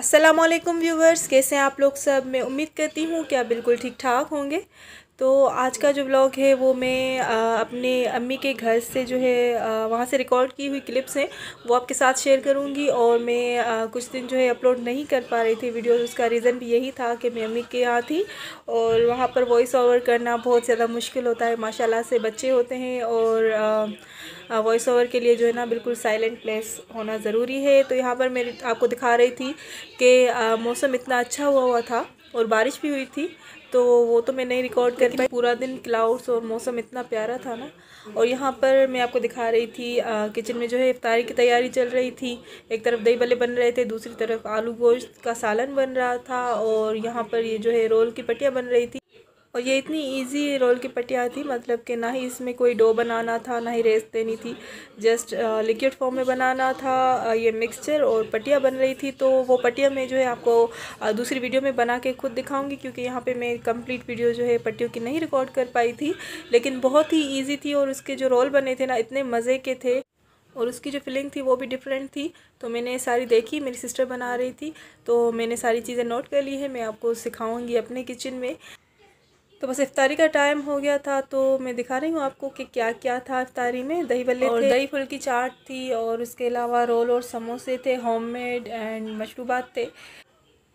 अस्सलामुअलैकुम व्यूवर्स, कैसे हैं आप लोग सब। मैं उम्मीद करती हूँ कि आप बिल्कुल ठीक ठाक होंगे। तो आज का जो व्लॉग है वो मैं अपने अम्मी के घर से जो है वहाँ से रिकॉर्ड की हुई क्लिप्स हैं वो आपके साथ शेयर करूँगी। और मैं कुछ दिन जो है अपलोड नहीं कर पा रही थी वीडियोस। उसका रीज़न भी यही था कि मैं अम्मी के यहाँ थी और वहाँ पर वॉइस ओवर करना बहुत ज़्यादा मुश्किल होता है। माशाल्लाह से बच्चे होते हैं और वॉइस ओवर के लिए जो है ना बिल्कुल साइलेंट प्लेस होना ज़रूरी है। तो यहाँ पर मैं आपको दिखा रही थी कि मौसम इतना अच्छा हुआ था और बारिश भी हुई थी, तो वो तो मैं नहीं रिकॉर्ड कर पाई। पूरा दिन क्लाउड्स और मौसम इतना प्यारा था ना। और यहाँ पर मैं आपको दिखा रही थी किचन में जो है इफ्तारी की तैयारी चल रही थी। एक तरफ दही भल्ले बन रहे थे, दूसरी तरफ आलू गोश्त का सालन बन रहा था और यहाँ पर ये जो है रोल की पट्टियाँ बन रही थी। और ये इतनी इजी रोल की पट्टियाँ थी, मतलब कि ना ही इसमें कोई डो बनाना था ना ही रेस्ट देनी थी, जस्ट लिक्विड फॉर्म में बनाना था ये मिक्सचर। और पट्टियाँ बन रही थी, तो वो पट्टियाँ मैं जो है आपको दूसरी वीडियो में बना के खुद दिखाऊंगी, क्योंकि यहाँ पे मैं कंप्लीट वीडियो जो है पट्टियों की नहीं रिकॉर्ड कर पाई थी। लेकिन बहुत ही ईजी थी और उसके जो रोल बने थे ना इतने मज़े के थे और उसकी जो फीलिंग थी वो भी डिफरेंट थी। तो मैंने सारी देखी, मेरी सिस्टर बना रही थी तो मैंने सारी चीज़ें नोट कर ली है, मैं आपको सिखाऊंगी अपने किचन में। तो बस इफ्तारी का टाइम हो गया था, तो मैं दिखा रही हूँ आपको कि क्या क्या था इफ्तारी में। दही भल्ले और दही फुल की चाट थी और उसके अलावा रोल और समोसे थे, होममेड एंड मशरूबात थे।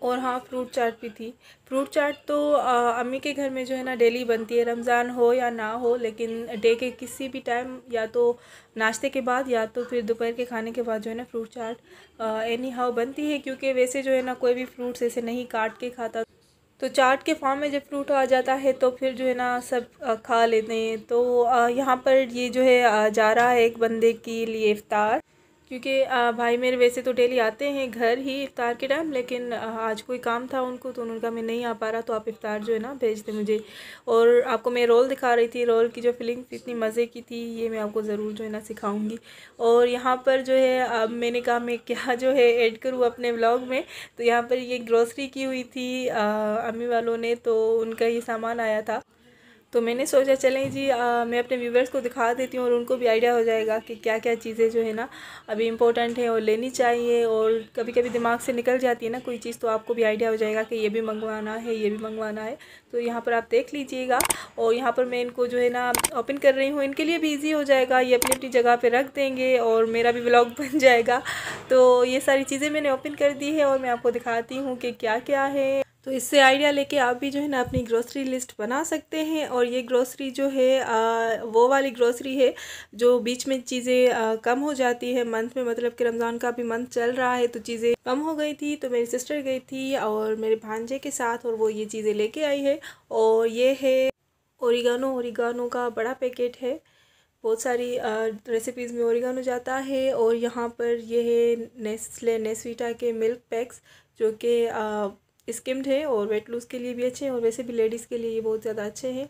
और हाँ, फ्रूट चाट भी थी। फ्रूट चाट तो अम्मी के घर में जो है ना डेली बनती है, रमज़ान हो या ना हो। लेकिन डे के किसी भी टाइम, या तो नाश्ते के बाद या तो फिर दोपहर के खाने के बाद जो है ना फ्रूट चाट एनी हाउ बनती है, क्योंकि वैसे जो है ना कोई भी फ्रूट्स ऐसे नहीं काट के खाता। तो चाट के फॉर्म में जब फ्रूट आ जाता है तो फिर जो है ना सब खा लेते हैं। तो यहाँ पर ये जो है जा रहा है एक बंदे के लिए इफ्तार, क्योंकि भाई मेरे वैसे तो डेली आते हैं घर ही इफ्तार के टाइम, लेकिन आज कोई काम था उनको तो उन्होंने कहा मैं नहीं आ पा रहा, तो आप इफ्तार जो है ना भेज दें मुझे। और आपको मैं रोल दिखा रही थी, रोल की जो फीलिंग इतनी मज़े की थी ये मैं आपको ज़रूर जो है ना सिखाऊंगी। और यहाँ पर जो है अब मैंने कहा मैं क्या जो है ऐड करूँ अपने व्लॉग में। तो यहाँ पर ये ग्रोसरी की हुई थी अम्मी वालों ने, तो उनका ये सामान आया था। तो मैंने सोचा चलें जी मैं अपने व्यूवर्स को दिखा देती हूँ और उनको भी आइडिया हो जाएगा कि क्या क्या चीज़ें जो है ना अभी इम्पोर्टेंट है और लेनी चाहिए। और कभी कभी दिमाग से निकल जाती है ना कोई चीज़, तो आपको भी आइडिया हो जाएगा कि ये भी मंगवाना है, ये भी मंगवाना है। तो यहाँ पर आप देख लीजिएगा। और यहाँ पर मैं इनको जो है ना ओपन कर रही हूँ, इनके लिए भी ईजी हो जाएगा, ये अपनी अपनी जगह पर रख देंगे और मेरा भी व्लॉग बन जाएगा। तो ये सारी चीज़ें मैंने ओपन कर दी है और मैं आपको दिखाती हूँ कि क्या क्या है। तो इससे आइडिया लेके आप भी जो है ना अपनी ग्रोसरी लिस्ट बना सकते हैं। और ये ग्रोसरी जो है वो वाली ग्रोसरी है जो बीच में चीज़ें कम हो जाती है मंथ में, मतलब कि रमज़ान का भी मंथ चल रहा है तो चीज़ें कम हो गई थी। तो मेरी सिस्टर गई थी और मेरे भांजे के साथ और वो ये चीज़ें लेके आई है। और ये है ओरिगानो, ओरिगानो का बड़ा पैकेट है। बहुत सारी रेसिपीज़ में ओरिगानो जाता है। और यहाँ पर ये है नेस्ले नेस्वीटा के मिल्क पैक्स, जो कि स्किम्ड है और वेट लूज़ के लिए भी अच्छे हैं और वैसे भी लेडीज़ के लिए ये बहुत ज़्यादा अच्छे हैं।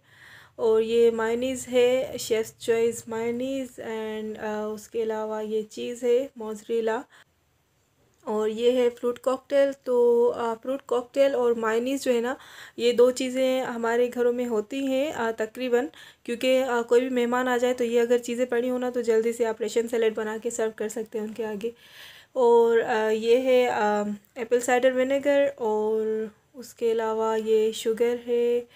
और ये मायोनीज़ है, शेफ़ चॉइस मायोनीज़ एंड उसके अलावा ये चीज़ है मोज़रेला। और ये है फ्रूट कॉकटेल। तो फ्रूट कॉकटेल और मायोनीज़ जो है ना ये दो चीज़ें हमारे घरों में होती हैं तकरीबन, क्योंकि कोई भी मेहमान आ जाए तो ये अगर चीज़ें पड़ी हो ना तो जल्दी से आप रशियन सैलेड बना के सर्व कर सकते हैं उनके आगे। और ये है एप्पल साइडर विनेगर और उसके अलावा ये शुगर है।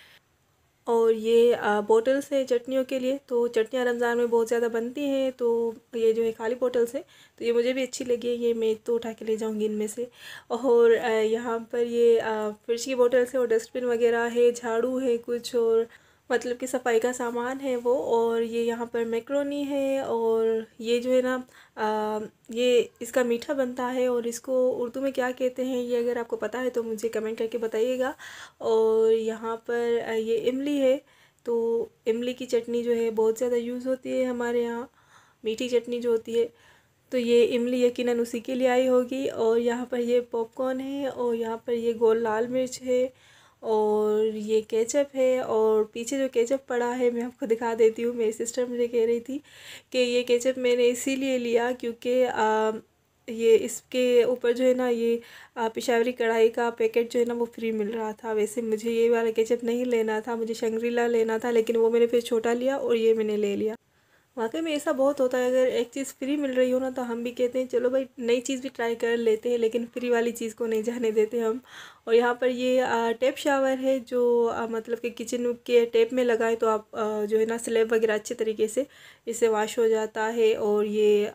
और ये बोटल्स है चटनियों के लिए। तो चटनियाँ रमज़ान में बहुत ज़्यादा बनती हैं, तो ये जो है खाली बोटल्स है, तो ये मुझे भी अच्छी लगी है, ये मैं तो उठा के ले जाऊंगी इनमें से। और यहाँ पर ये फ्रिज की बोटल्स है और डस्टबिन वगैरह है, झाड़ू है कुछ, और मतलब कि सफाई का सामान है वो। और ये यहाँ पर मैक्रोनी है। और ये जो है ना ये इसका मीठा बनता है और इसको उर्दू में क्या कहते हैं ये अगर आपको पता है तो मुझे कमेंट करके बताइएगा। और यहाँ पर ये इमली है। तो इमली की चटनी जो है बहुत ज़्यादा यूज़ होती है हमारे यहाँ, मीठी चटनी जो होती है। तो ये इमली यकीनन उसी के लिए आई होगी। और यहाँ पर ये पॉपकॉर्न है और यहाँ पर ये गोल लाल मिर्च है और ये केचप है। और पीछे जो केचप पड़ा है मैं आपको दिखा देती हूँ। मेरी सिस्टर मुझे कह रही थी कि ये केचप मैंने इसीलिए लिया क्योंकि ये इसके ऊपर जो है ना ये पेशावरी कढ़ाई का पैकेट जो है ना वो फ्री मिल रहा था। वैसे मुझे ये वाला केचप नहीं लेना था, मुझे शंग्रीला लेना था, लेकिन वो मैंने फिर छोटा लिया और ये मैंने ले लिया। वाकई में ऐसा बहुत होता है, अगर एक चीज़ फ्री मिल रही हो ना तो हम भी कहते हैं चलो भाई नई चीज़ भी ट्राई कर लेते हैं, लेकिन फ्री वाली चीज़ को नहीं जाने देते हम। और यहाँ पर ये टैप शावर है जो मतलब कि किचन के टैप में लगाए तो आप जो है ना स्लैब वगैरह अच्छे तरीके से इससे वॉश हो जाता है। और ये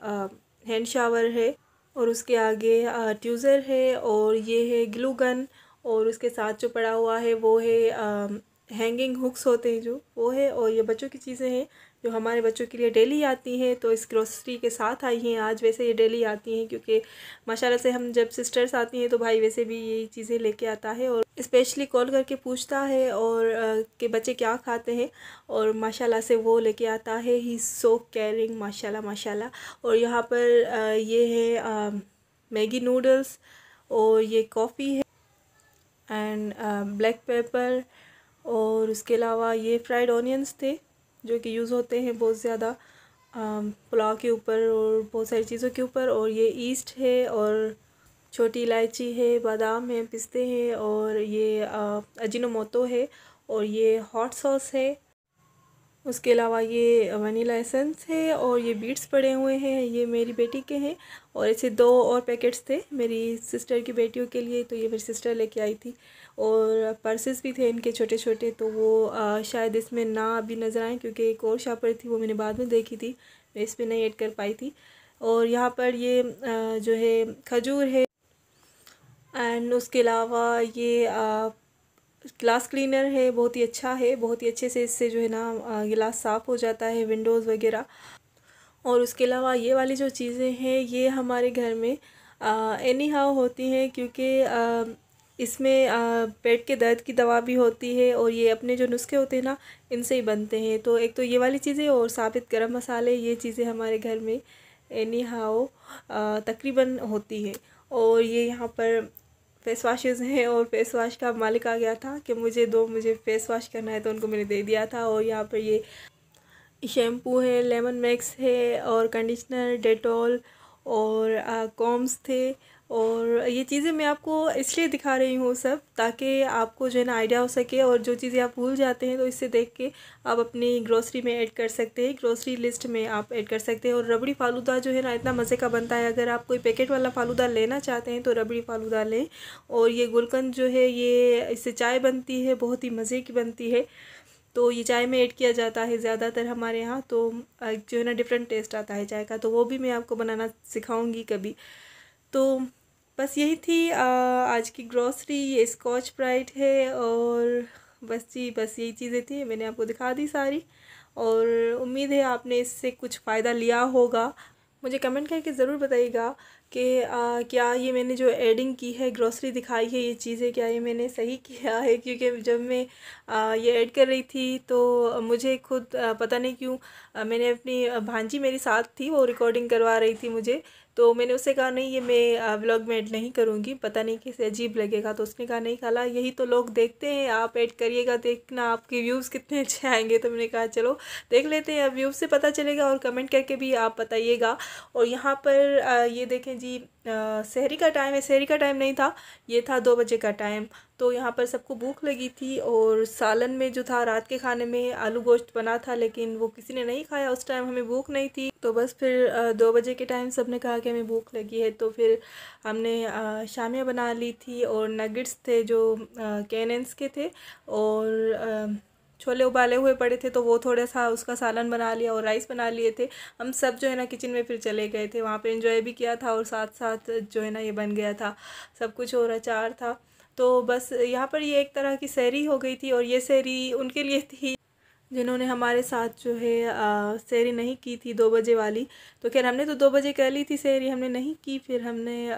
हैंड शावर है, और उसके आगे ट्यूज़र है, और ये है ग्लू गन, और उसके साथ जो पड़ा हुआ है वो है हैंगिंग हुक्स होते हैं जो वो है। और ये बच्चों की चीज़ें हैं जो हमारे बच्चों के लिए डेली आती हैं, तो इस ग्रोसरी के साथ आई हैं आज। वैसे ये डेली आती हैं क्योंकि माशाल्लाह से हम जब सिस्टर्स आती हैं तो भाई वैसे भी यही चीज़ें लेके आता है, और स्पेशली कॉल करके पूछता है और कि बच्चे क्या खाते हैं, और माशाल्लाह से वो लेके आता है। ही सो केयरिंग, माशाल्लाह माशाल्लाह। और यहाँ पर ये है मैगी नूडल्स, और ये कॉफ़ी है, एंड ब्लैक पेपर, और उसके अलावा ये फ्राइड ऑनियंस थे जो कि यूज़ होते हैं बहुत ज़्यादा पुलाव के ऊपर और बहुत सारी चीज़ों के ऊपर। और ये ईस्ट है, और छोटी इलायची है, बादाम है, पिस्ते हैं, और ये अजीनोमोटो है, और ये हॉट सॉस है। उसके अलावा ये वनीला एसेंस है, और ये बीट्स पड़े हुए हैं, ये मेरी बेटी के हैं। और ऐसे 2 और पैकेट्स थे मेरी सिस्टर की बेटियों के लिए, तो ये मेरी सिस्टर लेके आई थी। और पर्सेस भी थे इनके छोटे छोटे, तो वो शायद इसमें ना अभी नज़र आए क्योंकि एक और शॉपर थी वो मैंने बाद में देखी थी, मैं इस पर नहीं ऐड कर पाई थी। और यहाँ पर ये जो है खजूर है, एंड उसके अलावा ये ग्लास क्लीनर है, बहुत ही अच्छा है, बहुत ही अच्छे से इससे जो है ना गिलास साफ़ हो जाता है, विंडोज़ वगैरह। और उसके अलावा ये वाली जो चीज़ें हैं ये हमारे घर में एनी हाउ होती हैं, क्योंकि इसमें पेट के दर्द की दवा भी होती है, और ये अपने जो नुस्खे होते हैं ना इनसे ही बनते हैं। तो एक तो ये वाली चीज़ें, और साबित गरम मसाले, ये चीज़ें हमारे घर में एनी हाउ तकरीबन होती है। और ये यहाँ पर फेस वाशेज़ हैं, और फेस वाश का मालिक आ गया था कि मुझे फेस वाश करना है, तो उनको मैंने दे दिया था। और यहाँ पर ये शैम्पू है, लेमन मैक्स है, और कंडीशनर, डेटॉल, और कॉम्स थे। और ये चीज़ें मैं आपको इसलिए दिखा रही हूँ सब, ताकि आपको जो है ना आइडिया हो सके, और जो चीज़ें आप भूल जाते हैं तो इससे देख के आप अपनी ग्रोसरी में ऐड कर सकते हैं, ग्रोसरी लिस्ट में आप ऐड कर सकते हैं। और रबड़ी फ़ालूदा जो है ना इतना मज़े का बनता है, अगर आप कोई पैकेट वाला फ़ालूदा लेना चाहते हैं तो रबड़ी फ़ालूदा लें। और ये गुलकंद जो है ये इससे चाय बनती है, बहुत ही मज़े की बनती है, तो ये चाय में ऐड किया जाता है ज़्यादातर हमारे यहाँ, तो जो है ना डिफरेंट टेस्ट आता है चाय का, तो वो भी मैं आपको बनाना सिखाऊंगी कभी। तो बस यही थी आज की ग्रॉसरी। ये स्कॉच ब्राइट है, और बस यही चीज़ें थी, मैंने आपको दिखा दी सारी, और उम्मीद है आपने इससे कुछ फ़ायदा लिया होगा। मुझे कमेंट करके ज़रूर बताइएगा कि क्या ये मैंने जो एडिंग की है, ग्रॉसरी दिखाई है, ये चीज़ें क्या ये मैंने सही किया है, क्योंकि जब मैं ये ऐड कर रही थी तो मुझे खुद पता नहीं क्यों मैंने अपनी भांजी मेरी साथ थी, वो रिकॉर्डिंग करवा रही थी मुझे, तो मैंने उससे कहा नहीं ये मैं व्लॉग में ऐड नहीं करूँगी, पता नहीं कैसे अजीब लगेगा। तो उसने कहा नहीं खाला, यही तो लोग देखते हैं, आप ऐड करिएगा, देखना आपके व्यूज़ कितने अच्छे आएंगे। तो मैंने कहा चलो देख लेते हैं, अब व्यूज़ से पता चलेगा, और कमेंट करके भी आप बताइएगा। और यहाँ पर ये देखें जी, सहरी का टाइम है, सहरी का टाइम नहीं था, ये था 2 बजे का टाइम। तो यहाँ पर सबको भूख लगी थी, और सालन में जो था रात के खाने में आलू गोश्त बना था, लेकिन वो किसी ने नहीं खाया, उस टाइम हमें भूख नहीं थी। तो बस फिर 2 बजे के टाइम सब ने कहा कि हमें भूख लगी है, तो फिर हमने शामियाँ बना ली थी, और नगेट्स थे जो कैनेंस के थे, और छोले उबाले हुए पड़े थे, तो वो थोड़ा सा उसका सालन बना लिया, और राइस बना लिए थे। हम सब जो है ना किचन में फिर चले गए थे, वहाँ पे एंजॉय भी किया था, और साथ साथ जो है ना ये बन गया था सब कुछ, और अचार था। तो बस यहाँ पर ये एक तरह की सहरी हो गई थी, और ये सहरी उनके लिए थी जिन्होंने हमारे साथ जो है सहरी नहीं की थी 2 बजे वाली। तो खैर हमने तो 2 बजे कर ली थी सहरी, हमने नहीं की, फिर हमने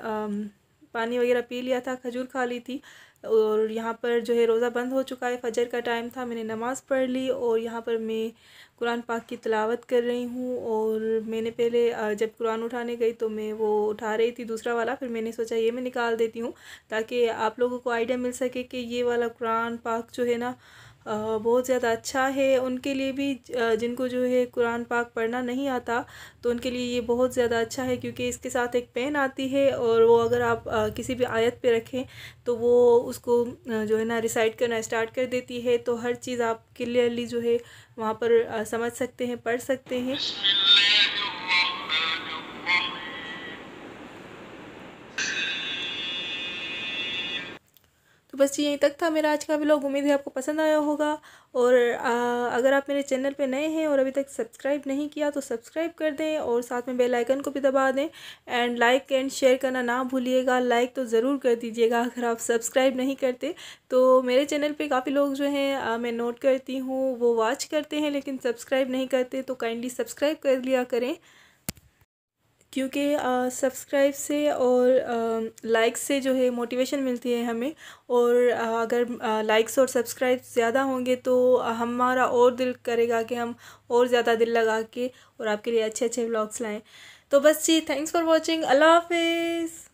पानी वगैरह पी लिया था, खजूर खा ली थी। और यहाँ पर जो है रोज़ा बंद हो चुका है, फजर का टाइम था, मैंने नमाज़ पढ़ ली, और यहाँ पर मैं कुरान पाक की तिलावत कर रही हूँ। और मैंने पहले जब कुरान उठाने गई तो मैं वो उठा रही थी दूसरा वाला, फिर मैंने सोचा ये मैं निकाल देती हूँ ताकि आप लोगों को आइडिया मिल सके कि ये वाला कुरान पाक जो है ना बहुत ज़्यादा अच्छा है उनके लिए भी, जिनको जो है कुरान पाक पढ़ना नहीं आता तो उनके लिए ये बहुत ज़्यादा अच्छा है, क्योंकि इसके साथ एक पेन आती है और वो अगर आप किसी भी आयत पे रखें तो वो उसको जो है ना रिसाइट करना स्टार्ट कर देती है, तो हर चीज़ आप क्लियरली जो है वहाँ पर समझ सकते हैं, पढ़ सकते हैं। तो बस यहीं तक था मेरा आज का व्लॉग। उम्मीद है आपको पसंद आया होगा। और अगर आप मेरे चैनल पे नए हैं और अभी तक सब्सक्राइब नहीं किया तो सब्सक्राइब कर दें और साथ में बेल आइकन को भी दबा दें। एंड लाइक एंड शेयर करना ना भूलिएगा। लाइक तो ज़रूर कर दीजिएगा अगर आप सब्सक्राइब नहीं करते। तो मेरे चैनल पे काफ़ी लोग जो हैं मैं नोट करती हूँ वो वॉच करते हैं लेकिन सब्सक्राइब नहीं करते, तो काइंडली सब्सक्राइब कर लिया करें, क्योंकि सब्सक्राइब से और लाइक से जो है मोटिवेशन मिलती है हमें। और अगर लाइक्स और सब्सक्राइब ज़्यादा होंगे तो हमारा और दिल करेगा कि हम और ज़्यादा दिल लगा के और आपके लिए अच्छे अच्छे व्लॉग्स लाएं। तो बस जी, थैंक्स फॉर वॉचिंग। अल्लाह हाफिज़।